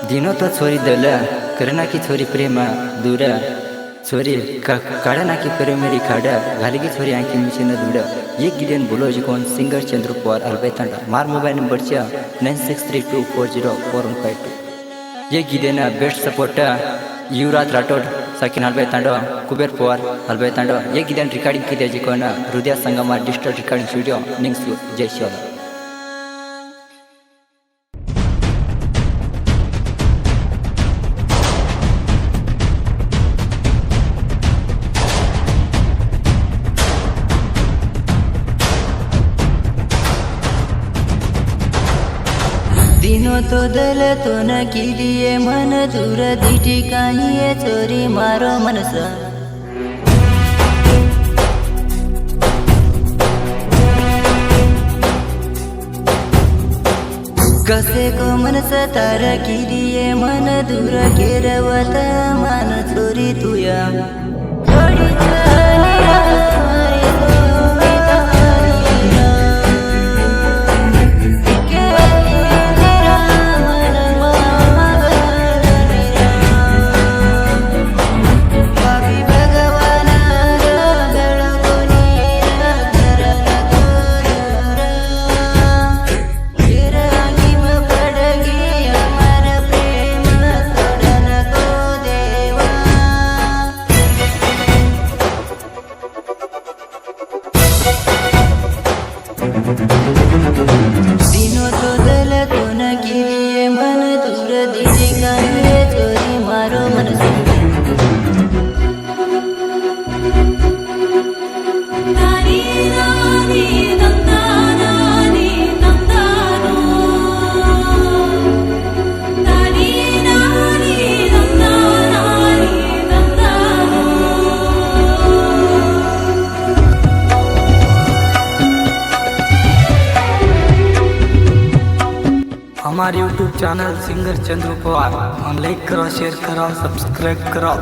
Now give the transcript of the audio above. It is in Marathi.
दिनो तो छोरी दला करना की छोरी प्रेमा दूरा छोरी काड़ा ना की प्रेम मेरी खाड़ा घाली की छोरी आंखी मीचे न दूरा ये गिडेन बोलो जी कौन सिंगर चंद्र पवार अलबेतंडा मार मोबाइल नंबर चा 9632404152 ये गिडेन बेस्ट सपोर्टर युवराज राठौड़ सकिन अलबेतंडा कुबेर पवार अलबेतंडा ये गिडेन रिकॉर्डिंग की जी कौन हृदय संगम डिजिटल रिकॉर्डिंग स्टूडियो निंग्सू जय श्री दिनो तो दल तो न किलिये मन दूर दिटी काहिये चोरी मारो मनस कसे को मनस तार किलिये मन दूर केरवत मान चोरी तुया थोडी दिनो तो दल तो न किलिये मन दूर दिटी काहिये चोरी मारो मनस हमारे YouTube चैनल सिंगर चंद्र पवार लाइक करो, शेयर करो, सब्सक्राइब करो।